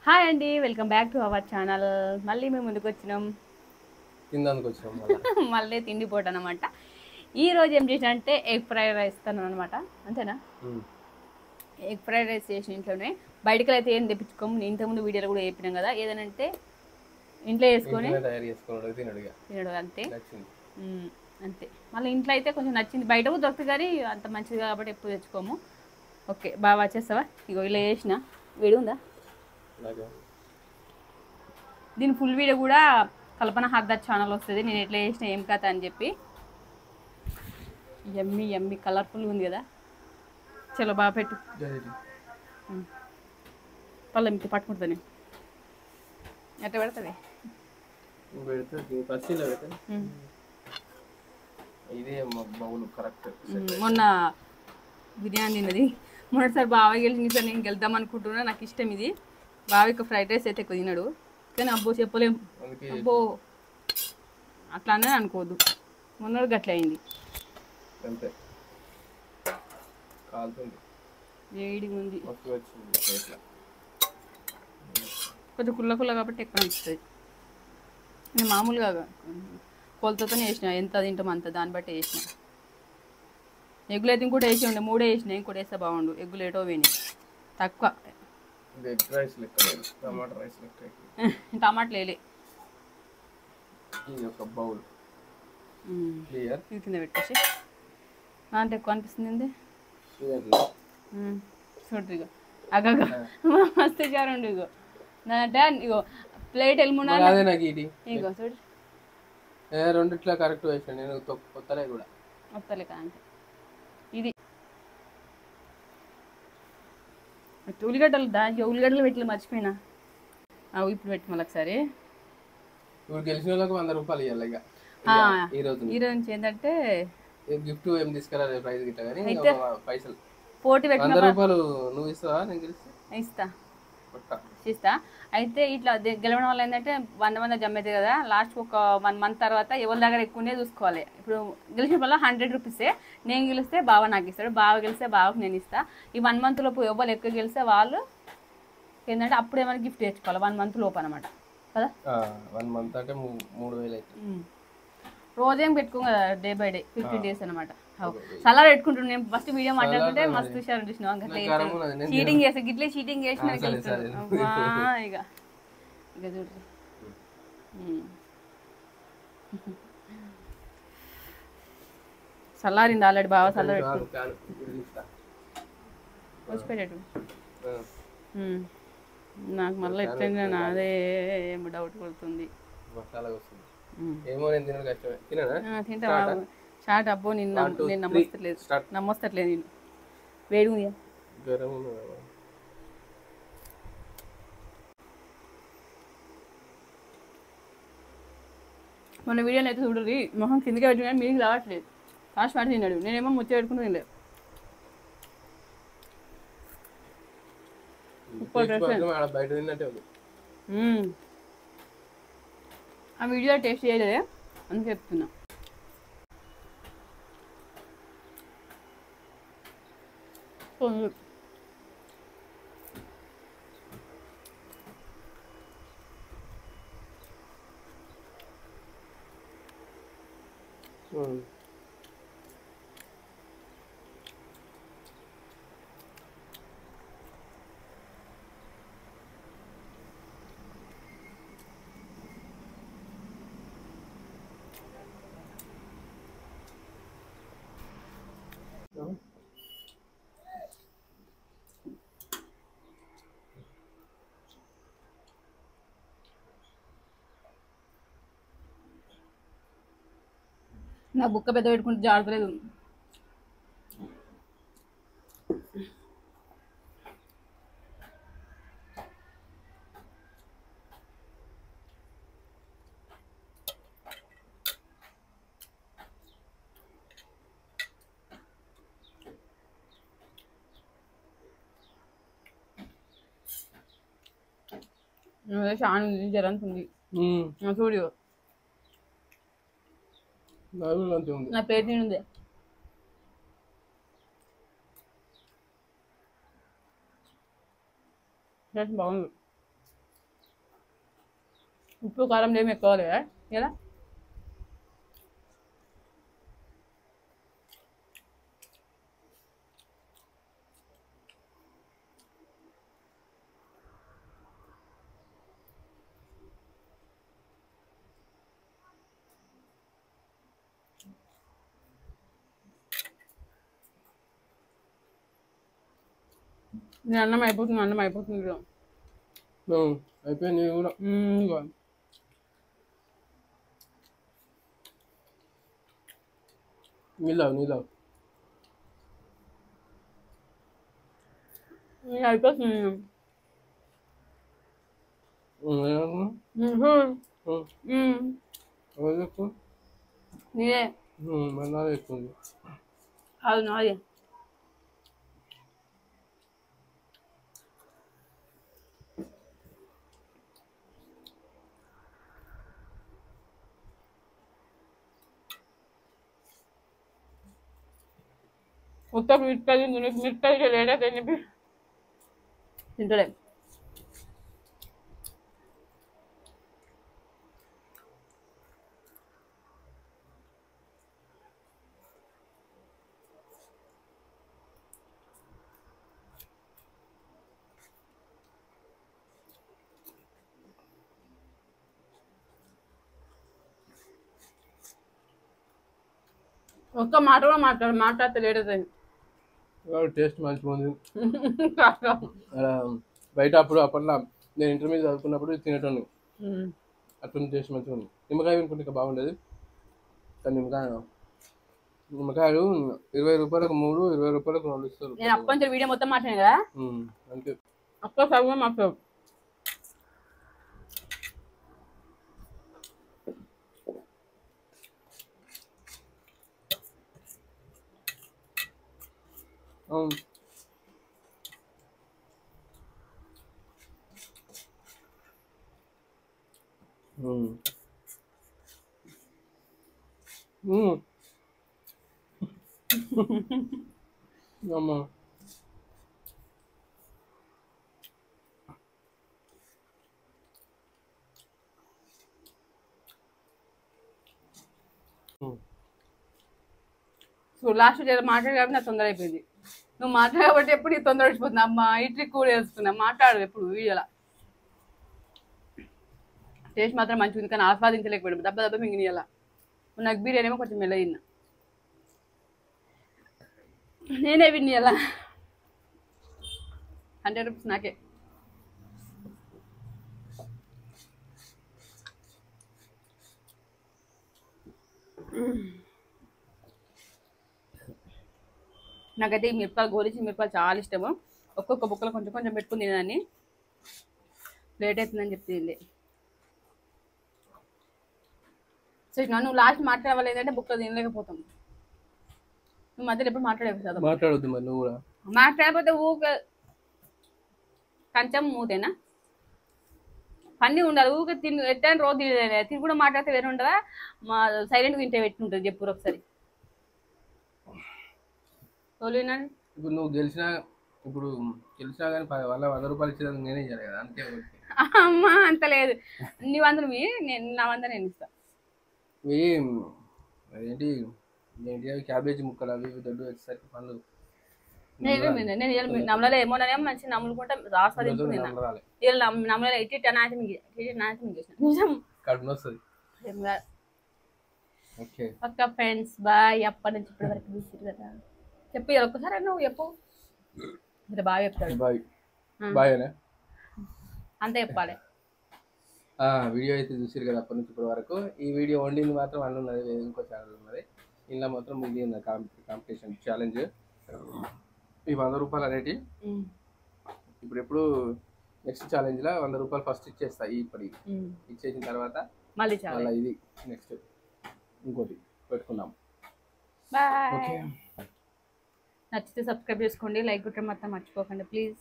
Hi అండి, welcome back to our channel. మళ్ళీ మేము ముందుకు వచ్చినాం. మళ్ళీ తిండి పోటీ అనమాట. ఈరోజు ఏం చేసిన అంటే ఎగ్ ఫ్రైడ్ రైస్ ఇస్తాను అనమాట. అంతేనా? ఎగ్ ఫ్రైడ్ రైస్ చేసిన ఇంట్లోనే. బయటకు అయితే ఏం తెప్పించుకోము. నేను ఇంతకుముందు వీడియోలో కూడా చెప్పినాం కదా, ఏదనంటే ఇంట్లో వేసుకొని తినడు అంతే. అంతే. మళ్ళీ ఇంట్లో అయితే కొంచెం నచ్చింది, బయట కూడా దొరుకుతుంది కానీ అంత మంచిది కాబట్టి ఎప్పుడు తెచ్చుకోము. ఓకే, బాగా వచ్చేస్తావా? ఇగో ఇలా చేసిన వీడియో ఉందా? దీని ఫుల్ వీడియో కూడా కల్పన హర్దర్ ఛానల్ వస్తుంది, నేను ఎట్లా చేసిన ఏం కథ అని చెప్పి. ఎమ్మి ఎమ్మి కలర్ఫుల్ ఉంది కదా. చలో బాగా పెట్టు. పళ్ళ మీకు పట్టుకుంటుంది. ఎట్లా పెడుతుంది? మొన్న బిర్యానీ తిన్నది, మొన్నటిసారి బాగా గెలిచింది సార్. నేను వెళ్దాం అనుకుంటున్నా, నాకు ఇష్టం ఇది. బాగా ఫ్రైడ్ రైస్ అయితే ఎక్కువ తిన్నాడు, కానీ అబ్బో చెప్పలేము. అబ్బో అట్లానే అనుకోవద్దు, మొన్న గట్ల అయింది. వేడిగా ఉంది, కొంచెం కుల్ల కుల్ల కాబట్టి ఎక్కువ అనిపిస్తుంది. నేను మామూలుగా కొలతతోనే వేసిన, ఎంత తింటాం అంత దాన్ని బట్టి వేసిన. ఎగ్గులు అయితే ఇంకోటి వేసి ఉండే, 3 వేసిన, ఇంకోటి వేస్తే బాగుండు. ఎగ్గులు ఏటో వేని తక్కువ. టమాటాలు వేలే. కింద పెట్టేసి అంటే ఎక్కువ అనిపిస్తుంది. చూడు ఇగో అగ్గ మస్తు చారుండు. ఇగో అంటే ఇగో ప్లేట్ ఎల్మున్నా ఇగో చూడు, రెండిట్లా కరెక్ట్ వేసిన నేను కొత్తలే కూడా వస్తలే కదా. అంటే ఇది ఉల్లిగడ్డలు దానికి ఉల్లిగడ్డలు పెట్టి మర్చిపోయినా. ఇప్పుడు పెట్టి మళ్ళీ ఒకసారి. ఇప్పుడు గెలిచిన వాళ్ళకి 100 రూపాయలు ఇవ్వాలి. ఇక ఈ రోజు నుంచి ఏంటంటే గిఫ్ట్ ఏం తీసుకురా ప్రైజ్ గిట్ట కానీ పైసలు పోటీ పెట్టిన 100 రూపాయలు నువ్వు ఇస్తావా? నేను గెలిస్తే ఇస్తా. అయితే ఇట్లా గెలవడం వల్ల ఏంటంటే 100 జమ అవుతుంది కదా. లాస్ట్ ఒక 1 మంత్ తర్వాత ఎవరి దగ్గర ఎక్కువనే చూసుకోవాలి. ఇప్పుడు గెలిచిన వల్ల 100 రూపీసే. నేను గెలిస్తే బావ నాకు ఇస్తాడు, బావ గెలిస్తే బావకు నేను ఇస్తా. ఈ 1 మంత్ లోపు ఎవరు ఎక్కువ గెలిస్తే వాళ్ళు ఏంటంటే అప్పుడు ఏమైనా గిఫ్ట్ తెచ్చుకోవాలి. 1 మంత్ లోపు అనమాట కదా. 1 మంత్ అంటే 3000 అవుతుంది. రోజేం పెట్టుకోం కదా, డే బై డే 15 days అనమాట. సలాడ్ పెట్టుకుంటున్నాను నేను. ఫస్ట్ వీడియో మాట్లాడుతుంటే మస్తు హుషారు చూసినావు. చీటింగ్ చేస్తా, గిట్లే చీటింగ్ చేసిన ఇక ఇక చూడు. చల్లారింది ఆల్రెడీ. బాగా చల్లారి వచ్చిపోయాడు. నాకు మళ్ళీ ఎట్లయినా నాదే ఏమో డౌట్ కొడుతుంది. తింటా షార్ట్. అబ్బో నేను నమ్మొస్తట్లేదు నేను. వేడి ఉంది. మొన్న వీడియోని అయితే చూడరు, మొహం కిందకి పెట్టినా మీరికి రావట్లేదు. ఫాస్ట్ పాటు తిన్నాడు, నేనేమో ముచ్చ పెట్టుకుంటూ తినలేదు. ఆ వీడియో టేస్ట్ చేయలేదే అని చెప్తున్నా. నా బుక్క పెద్ద పెట్టుకుంటే జాడతలేదు. చాలా జరంతుంది చూడు. నా పేరు తింది. బాగుంది. ఉప్పు కారం ఏమి ఎక్కువ లేదా ఎలా నేను అన్నం అయిపోతుంది ఇదిగో. అయిపోయింది కూడా. ఇదిగో. నీళ్ళు నేను అయిపోతుంది నీదే మళ్ళీ ఎక్కువ అది నాది ఉత్త మిరపకాయ లేదా తిని తింటలే ఒక్క మాట కూడా మాట్లాడితే లేడది టేస్ట్ మంచిగా ఉంది. బయట అప్పట్లో నేను ఇంటర్మీడియట్ చదువుకున్నప్పుడు తినేటోని అట్లా టేస్ట్ మంచిగా ఉంది. నిమ్మకాయ వినుకుంటే ఇంకా బాగుండేది. కానీ నిమ్మకాయలు 20 రూపాయలకు 3, 20 రూపాయలకు 2 ఇస్తారు. నేను అప్పటి నుంచి వీడియో మొత్తం మాట్లాడాను కదా అంతే. అక్క సగం మాట్లాడు అమ్మా సో లాస్ట్ మాట్లాడు కాబట్టి నాకు తొందర అయిపోయింది. నువ్వు మాట్లాడబట్టి ఎప్పుడు నీకు తొందర వచ్చిపోతుంది. అమ్మ ఈ ట్రిక్ కూడా వేసుకున్నా మాట్లాడు ఎప్పుడు వీడియోలా. టేస్ట్ మాత్రం మంచిగా ఉంది కానీ ఆస్వాదించలేకపోయాడు. దెబ్బ మింగినియాల. నాకు బిర్యానీ ఏమో కొంచెం మెల్ల తిన్నా. నేనే వినియాల 100 రూపీస్ నాకే. నాకైతే ఈ మిరపకాయలు గోలిచి మిరపకాయలు చాలా ఇష్టము. ఒక్కొక్క బుక్కలు కొంచెం కొంచెం పెట్టుకుని తినేదాన్ని. లేట్ అవుతుందని చెప్తుంది. సో నువ్వు లాస్ట్ మాట్లాడవాలి ఏంటంటే బుక్కలు తినలేకపోతాం. నువ్వు మధ్యలో ఎప్పుడు మాట్లాడొద్దు మరి నువ్వు కూడా. మాట్లాడకపోతే ఊకే కంచం మూతేనా పని ఉండాలి. ఊకే తిని ఎట్లా రోజు తిని కూడా మాట్లాడితే వేరే ఉండదా. మా సైలెంట్గా తింటే పెట్టి ఉంటుంది చెప్పురు ఒకసారి. ఇప్పుడు నువ్వు గెలిచినా కానీ వాళ్ళ 100 రూపాయలు ఇచ్చేదానికి నేనే ఇచ్చాను కదా. అంతే అమ్మా అంత లేదు. నీ 100 నా 100 నేను ఇస్తాను. అదేంటి క్యాబేజీ ముక్కలు అవి దొడ్డు వచ్చేసరికి పండ్లు నేను నమ్మలే ఏమోనేమో మంచి నమ్ముకుంటా ఆస్వాదించుకున్నాను. నమ్మలే పక్క ఫ్రెండ్స్ బాయ్. అప్పటి నుంచి ఇప్పటి వరకు చూసారు కదా. చెప్పి ఒక్కసారి నువ్వు చెప్పు. బాగా చెప్తాడు. బాయ్ అంతే చెప్పాలి. వీడియో అయితే చూసారు కదా అప్పటి నుంచి ఇప్పటి వరకు. ఈ వీడియో వండింది మాత్రం అన్న ఉన్నది, ఇంకో ఛానల్ ఉన్నది. ఇంట్లో మాత్రం మిగిలింది కాంపిటీషన్ ఛాలెంజ్. ఈ 100 రూపాయలు అనేటి ఇప్పుడు నెక్స్ట్ ఛాలెంజ్ లో 100 రూపాయలు ఫస్ట్ ఇచ్చేస్తా. ఇచ్చేసిన తర్వాత మళ్ళీ ఇది నెక్స్ట్ ఇంకోటి పెట్టుకుందాం. నచ్చితే సబ్స్క్రైబ్ చేసుకోండి, లైక్ కొట్టడం మాత్రం మర్చిపోకండి ప్లీజ్.